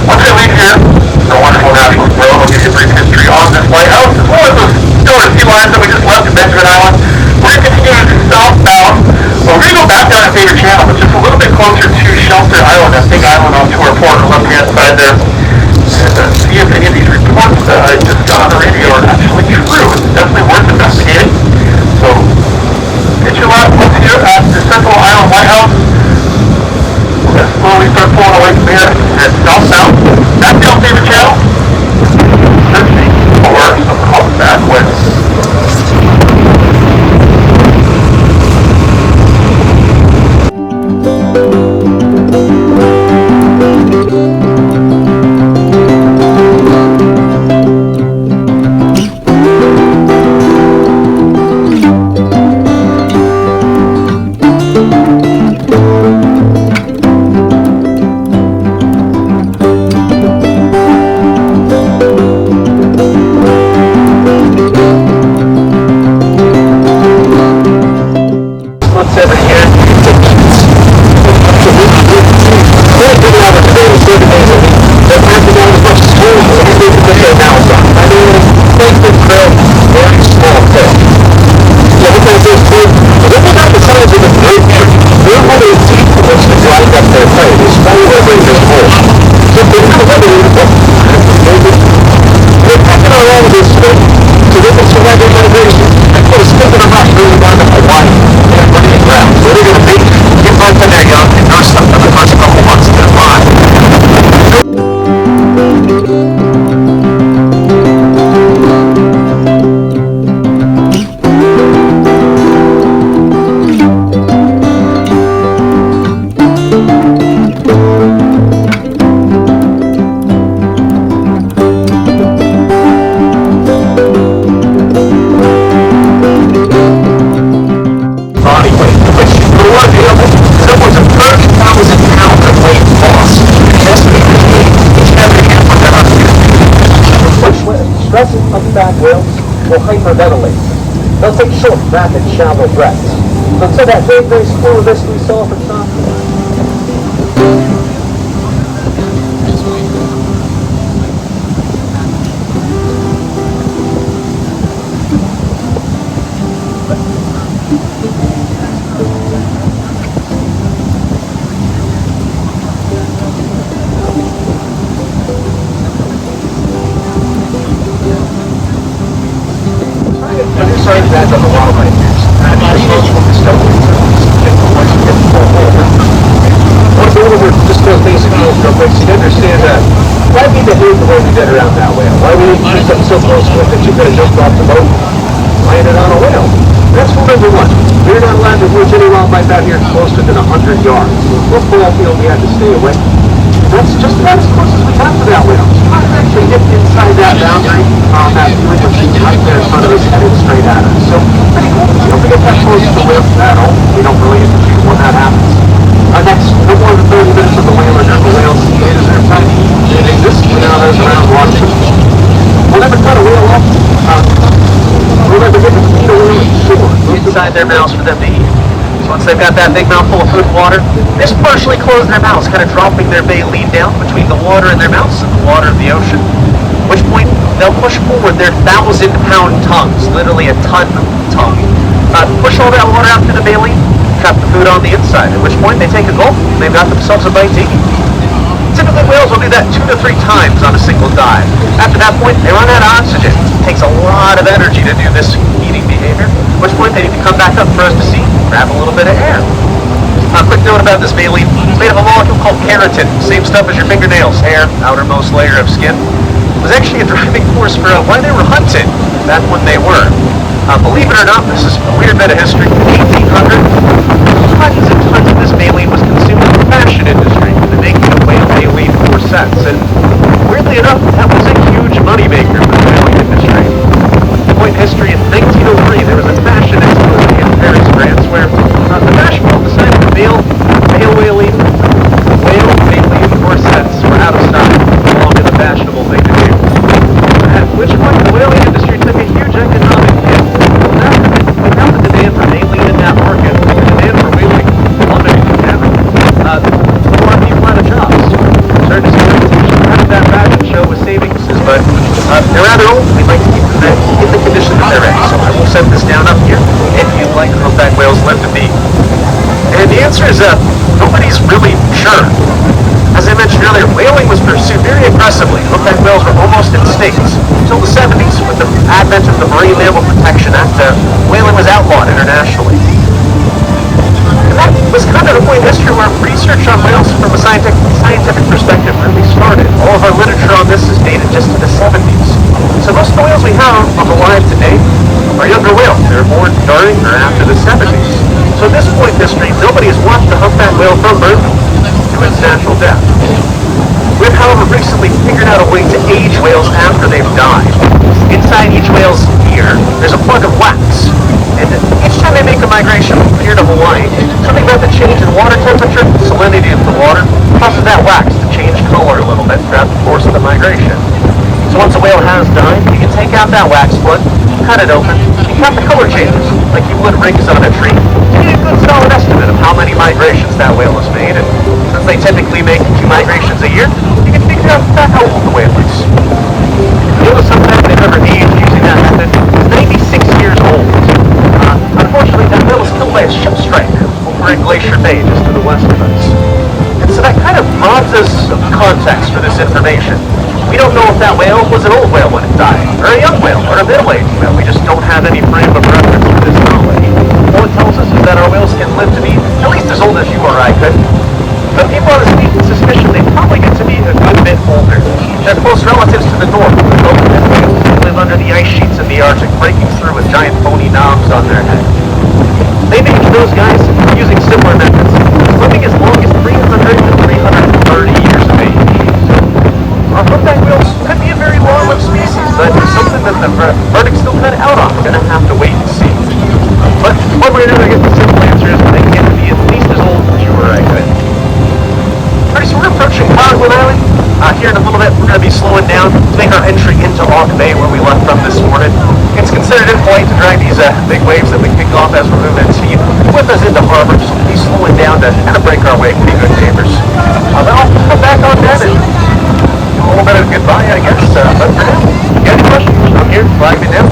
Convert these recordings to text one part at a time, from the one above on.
Once I leave here, the wonderful national world will give you a brief history on this lighthouse, as well as the still sea lines that we just left in Benjamin Island. We're going to continue southbound. Well, we're going to go back down to Favorite Channel, but just a little bit closer to Shelter Island, that big island off to our port on the left-hand side there. And see if any of these reports that I just got on the radio are actually true. It's definitely worth investigating. So, get your last look here at the Central Island Lighthouse. We're going to slowly start pulling away from here and south-south. That's the Favorite Channel. Searching for some humpback whales. Humpback whales will hyperventilate. They'll take short, rapid, shallow breaths. So that very slow risk we saw from top. That's on the wall right here. Once over just those basic rules real quick, so you understand that why we behave the way we did around that whale? Why we do something so close to it that you could have jumped off the boat and landed on a whale? That's rule number one. You're not allowed to reach any wildlife out here closer than 100 yards. This ball field we had to stay away. That's just about as close as we got to that whale. You might actually get inside that boundary on that viewing machine right there in front of us, headed straight at us. So, pretty cool. You don't get that close to the whale at all. We don't really interfere when that happens. Next, no more than 30 minutes of the whale or the whale's is their time. It exists without us around watching. We'll never cut a whale off. We'll never get to feed a whale shore. Inside their mouths for them to eat. Once they've got that big mouthful of food and water, they just partially close their mouths, kind of dropping their baleen down between the water in their mouths and the water of the ocean. At which point, they'll push forward their 1,000-pound tongues, literally a ton tongue. Push all that water out through the baleen, trap the food on the inside, at which point they take a gulp, and they've got themselves a bite to eat. Typically, whales will do that 2 to 3 times on a single dive. After that point, they run out of oxygen. It takes a lot of energy to do this eating behavior, at which point they need to come back up for us to see, grab a little bit of air. Quick note about this baleen, it's made of a molecule called keratin, same stuff as your fingernails, hair, outermost layer of skin. It was actually a driving force for why they were hunted back when they were. Believe it or not, this is a weird bit of history. In 1800, tons and tons of this baleen was consumed in the fashion industry, the making of whale baleen for sets, and weirdly enough, that was a huge moneymaker for the whaling industry. Point in history, in 1903, there was a fashion expo in Paris, France, where the fashion world decided that whale baleen corsets were out of style, along with a fashionable thing to do. At which point, the whaling industry took a huge economic hit. Without the demand for baleen in that market, the demand for whaling plummeted together. A lot of people out of jobs. Started to see competition. States. Until the 70s, with the advent of the Marine Mammal Protection Act, whaling was outlawed internationally. And that was kind of the point in history where research on whales from a scientific perspective really started. All of our literature on this is dated just to the 70s. So most of the whales we have alive today are younger whales. They were born during or after the 70s. So at this point in history, nobody has watched the humpback whale from birth to its natural death. We've, however, recently figured out a way to age whales after they've died. Inside each whale's ear, there's a plug of wax. And each time they make a migration from here to Hawaii, something about the change in water temperature, salinity of the water, causes that wax to change color a little bit throughout the course of the migration. So once a whale has died, you can take out that wax plug, cut it open, and count the color changes, like you would rings on a tree, to get a good solid estimate of how many migrations that whale has made. And since they typically make 2 migrations a year, you can figure out how old the whale is. The oldest humpback they've ever aged using that method is 96 years old. Unfortunately, that whale is killed by a ship strike over in Glacier Bay, just to the west of us. And so that kind of robs us of context for this information. We don't know if that whale was an old whale when it died, or a young whale, or a middle-aged whale. We just don't have any frame of reference for this knowledge. All it tells us is that our whales can live to be at least as old as you or I could. But people have a sneaking suspicion they probably get to be a good bit older. They're close relatives to the north, both whales live under the ice sheets in the Arctic, breaking through with giant bony knobs on their head. They've aged those guys using similar methods, living as long as 300 to 330 years of age. Our humpback whales could be a very long-lived species, but it's something that the verdict's still kind of out on. We're going to have to wait and see. But one way or another, I guess the simple answer is they can get to be at least as old as you or I could. Alright, so we're approaching Conklin Island. Here in a little bit, we're going to be slowing down to make our entry into Auke Bay, where we left from this morning. It's considered impolite to drag these big waves that we kick off as we're moving with us into harbor, so we'll be slowing down to kind of break our way, pretty good neighbors. Then I'll come back on deck and do a little bit of goodbye, I guess. But for now, if you got any questions, I'm here, flag me down.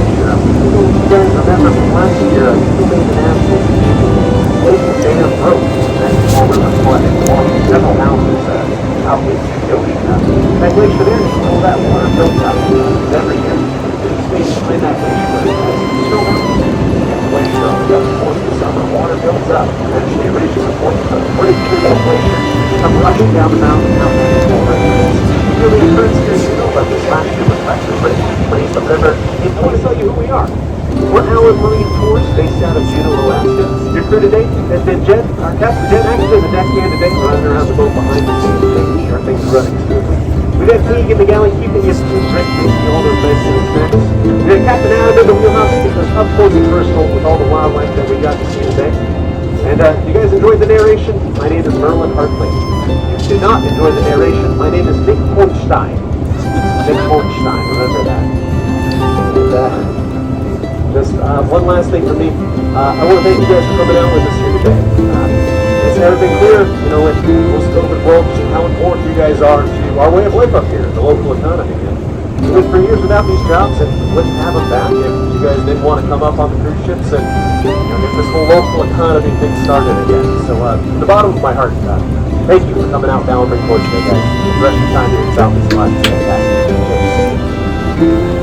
You guys remember from last year, we made an absolute local dam broke. That small river flooded, along several houses out in Juneau. That glacier there, all that water built up every year. There's space behind that glacier where it has snow mountains. And the glacier on the other course of the summer, water builds up. Eventually it reaches a point of break through that glacier, come rushing down the mountain, out that small river. Really occurs here, you know, but this last year was record breaking. The river. And I want to tell you who we are. We're Alan Marine Tours, based out of Juneau, Alaska. Your crew today has been Jen, our captain. Jen actually the deckhand today, running around the boat behind the scenes, making sure things are running smoothly. We've had Teague in the galley keeping you food, drink, making all those nice little snacks. We had Captain Adam in the wheelhouse keeping us up close and personal with all the wildlife that we got to see today. And you guys enjoyed the narration? My name is Merlin Hartley. If you did not enjoy the narration, my name is Nick Holstein. Nick Holstein, remember that. And just one last thing from me. I want to thank you guys for coming out with us here today. It's never been clear, you know, in post-COVID world, just how important you guys are to our way of life up here, the local economy. And we went for years without these jobs, and we wouldn't have them back if you guys didn't want to come up on the cruise ships and get this whole local economy thing started again. So from the bottom of my heart, thank you for coming out down and bring towards today, guys. The rest of your time here in Southeast Alaska is fantastic. Cheers.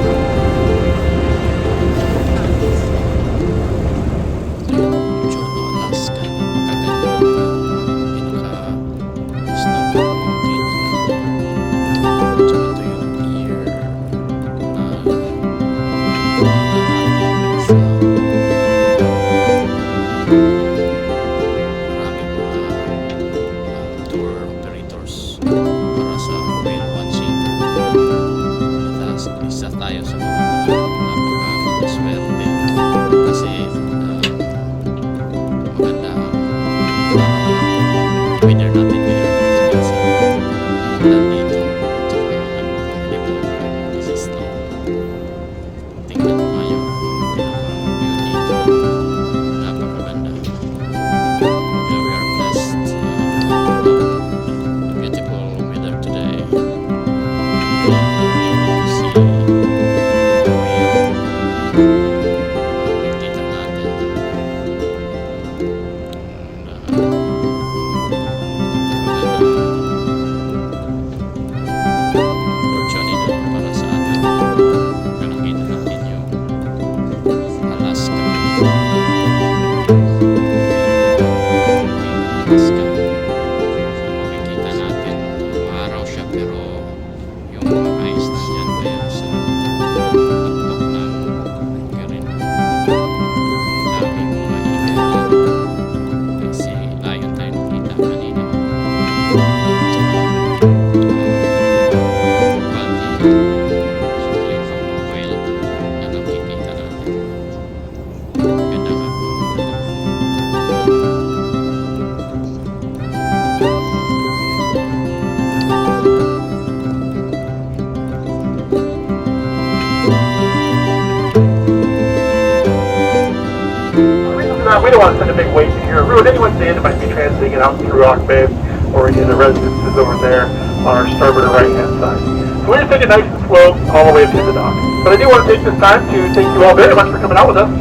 We don't want to send a big wave in here, ruin anyone's day that might be transiting out through Auke Bay or any of the residences over there on our starboard or right-hand side. So we're going to take it nice and slow all the way up to the dock. But I do want to take this time to thank you all very much for coming out with us,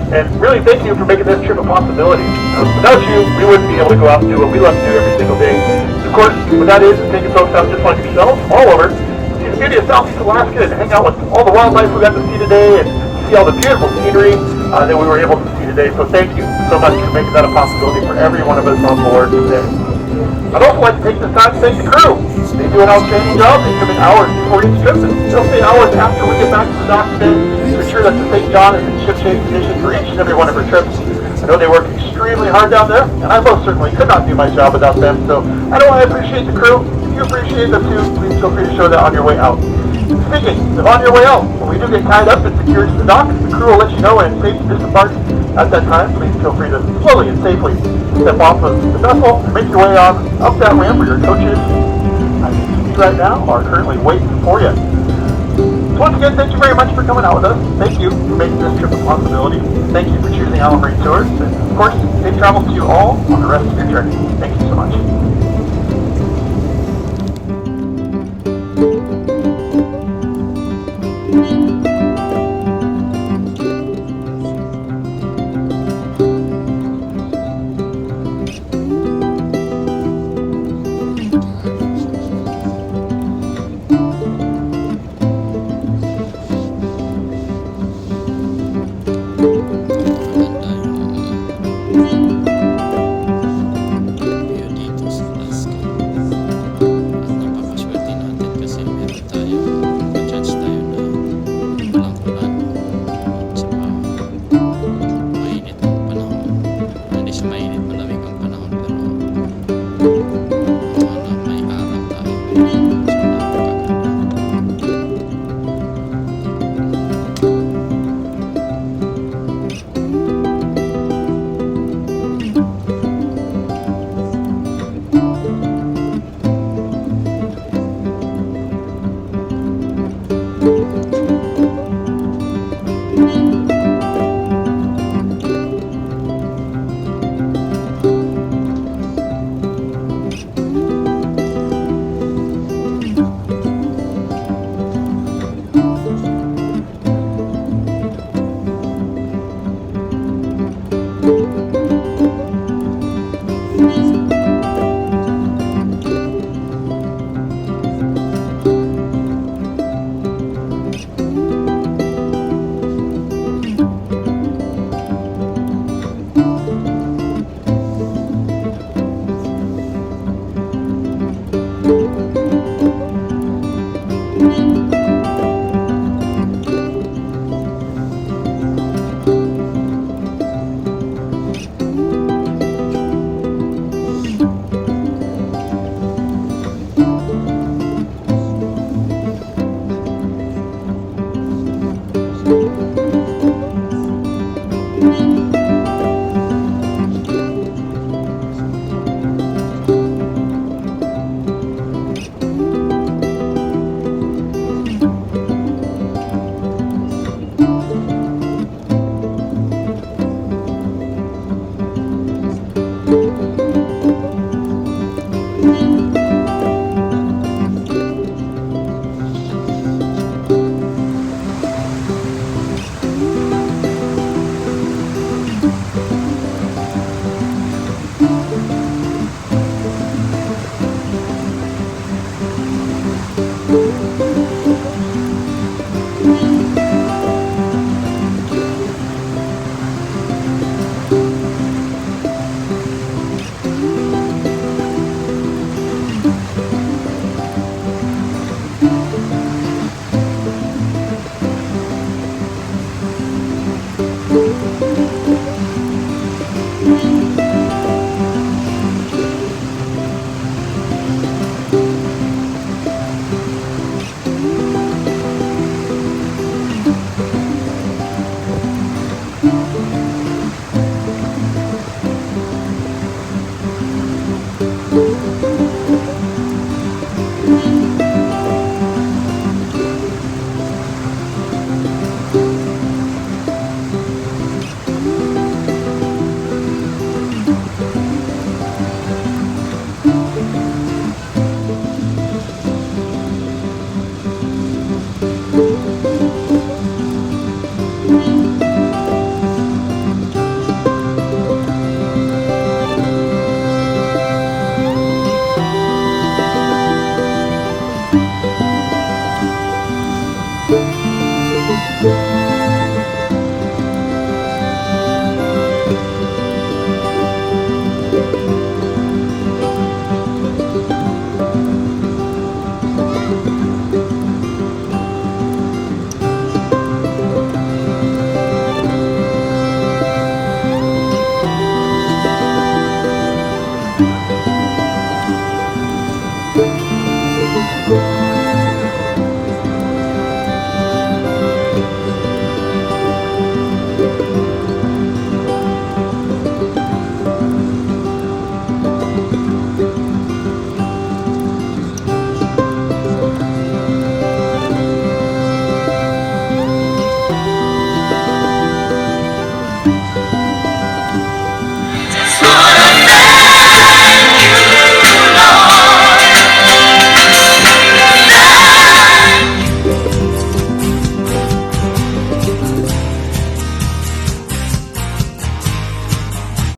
and really thank you for making this trip a possibility. Without you, we wouldn't be able to go out and do what we love to do every single day. And of course, what that is taking folks out just like yourselves all over to see the beauty of Southeast Alaska and hang out with all the wildlife we got to see today and see all the beautiful scenery that we were able to see today. So thank you so much for making that a possibility for every one of us on board today. I'd also like to take this time to thank the crew. They do an outstanding job. They come in hours before each trip, and they'll stay hours after we get back to the dock today to ensure that the St. John is in ship-shape condition for each and every one of our trips. I know they work extremely hard down there, and I most certainly could not do my job without them. So I know I appreciate the crew. If you appreciate them too, please feel free to show that on your way out. Speaking of on your way out, when we do get tied up and secured to the dock, the crew will let you know and safe to disembark. At that time, please feel free to slowly and safely step off of the vessel and make your way on up that ramp where your coaches, as you can see right now, are currently waiting for you. So once again, thank you very much for coming out with us. Thank you for making this trip a possibility. Thank you for choosing Alan Marine Tours. And of course, safe travels to you all on the rest of your journey. Thank you so much.